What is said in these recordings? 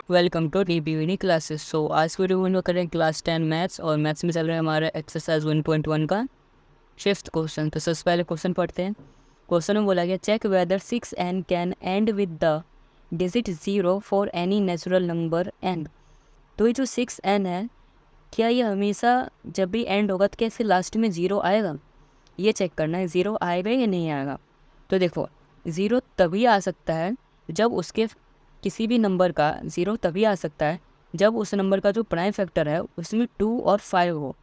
Welcome to DBUनी classes. So आज की वीडियो में करें क्लास 10 मैथ्स, और मैथ्स में चल रहा है हमारा एक्सरसाइज 1.1 का 5th क्वेश्चन। तो सबसे पहले क्वेश्चन पढ़ते हैं। क्वेश्चन में बोला गया check whether 6n can end with the digit 0 for any natural number n। तो ये जो 6n है, क्या ये हमेशा जब भी एंड होगा तो कैसे लास्ट में 0 आएगा, ये चेक करना है। 0 आएगा या नहीं आएगा। तो देखो, 0 तभी आ सकता है जब उसके किसी भी नंबर का 0 तभी आ सकता है जब उस नंबर का जो प्राइम फैक्टर है उसमें 2 और 5 हो।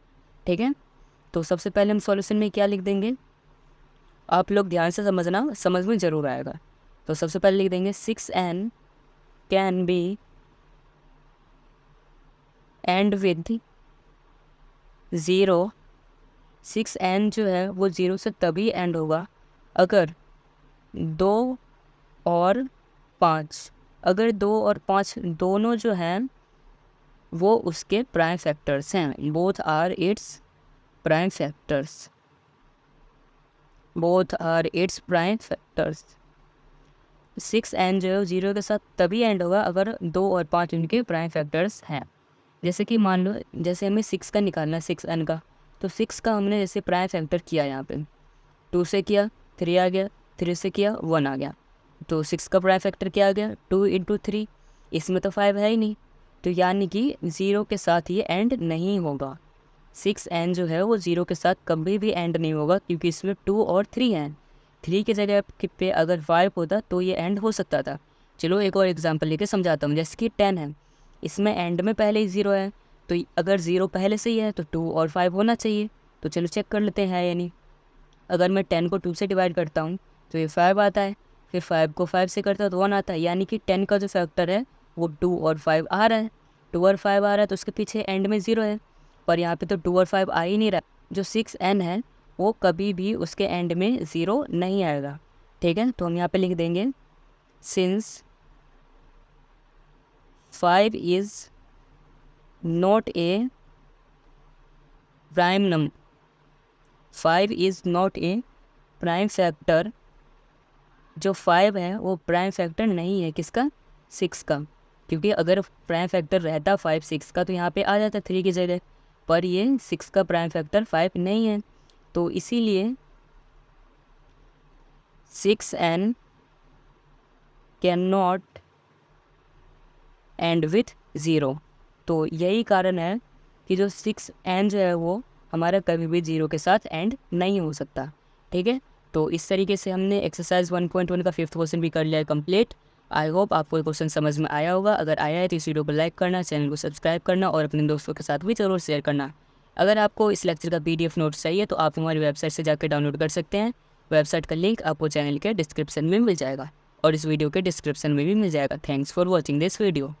ठीक है, तो सबसे पहले हम सॉल्यूशन में क्या लिख देंगे, आप लोग ध्यान से समझना, समझ में ज़रूर आएगा। तो सबसे पहले लिख देंगे 6n can be and with 0। 6n जो है वो 0 से तभी एंड होगा अगर 2 और 5, अगर 2 और 5 दोनों जो हैं वो उसके प्राइम फैक्टर्स हैं। Both are its prime factors, both are its prime factors. 6n जो है 0 के साथ तभी एंड होगा अगर 2 और 5 उनके प्राइम फैक्टर्स हैं। जैसे कि मान लो, जैसे हमें 6 का निकालना है, 6n का, तो 6 का हमने जैसे प्राइम फैक्टर किया, यहाँ पे 2 से किया 3 आ गया, 3 से किया 1 आ गया। तो 6 का प्राइम फैक्टर क्या आ गया, 2 × 3। इसमें तो 5 है ही नहीं, तो यानी कि 0 के साथ ये एंड नहीं होगा। 6n जो है वो 0 के साथ कभी भी एंड नहीं होगा, क्योंकि इसमें 2 और 3 हैं। 3 की जगह पे अगर 5 होता तो ये एंड हो सकता था। चलो एक और एग्जांपल लेके समझाता हूँ। जैसे कि 10 है, इसमें एंड में पहले ही 0 है, तो अगर 0 पहले से ही है तो 2 और 5 होना चाहिए। तो चलो चेक कर लेते हैं या नहीं। अगर मैं 10 को 2 से डिवाइड करता हूँ तो ये 5 आता है, फिर 5 को 5 से करता है तो 1 आता है, यानी कि 10 का जो फैक्टर है वो 2 और 5 आ रहा है। 2 और 5 आ रहा है तो उसके पीछे एंड में 0 है, पर यहाँ पे तो 2 और 5 आ ही नहीं रहा। जो 6n है वो कभी भी उसके एंड में 0 नहीं आएगा। ठीक है, तो हम यहाँ पे लिख देंगे since 5 is not a prime number, 5 is not a prime factor. जो 5 है वो प्राइम फैक्टर नहीं है किसका, 6 का। क्योंकि अगर प्राइम फैक्टर रहता 5 6 का तो यहाँ पे आ जाता 3 की जगह, पर ये 6 का प्राइम फैक्टर 5 नहीं है। तो इसीलिए 6n can not and with 0। तो यही कारण है कि जो 6n जो है वो हमारा कभी भी 0 के साथ एंड नहीं हो सकता। ठीक है, तो इस तरीके से हमने एक्सरसाइज 1.1 का 5th क्वेश्चन भी कर लिया है कंप्लीट। आई होप आपको ये क्वेश्चन समझ में आया होगा। अगर आया है तो इस वीडियो को लाइक करना, चैनल को सब्सक्राइब करना और अपने दोस्तों के साथ भी ज़रूर शेयर करना। अगर आपको इस लेक्चर का PDF नोट्स चाहिए तो आप हमारी वेबसाइट से जाकर डाउनलोड कर सकते हैं। वेबसाइट का लिंक आपको चैनल के डिस्क्रिप्शन में मिल जाएगा और इस वीडियो के डिस्क्रिप्शन में भी मिल जाएगा। Thanks for watching this video.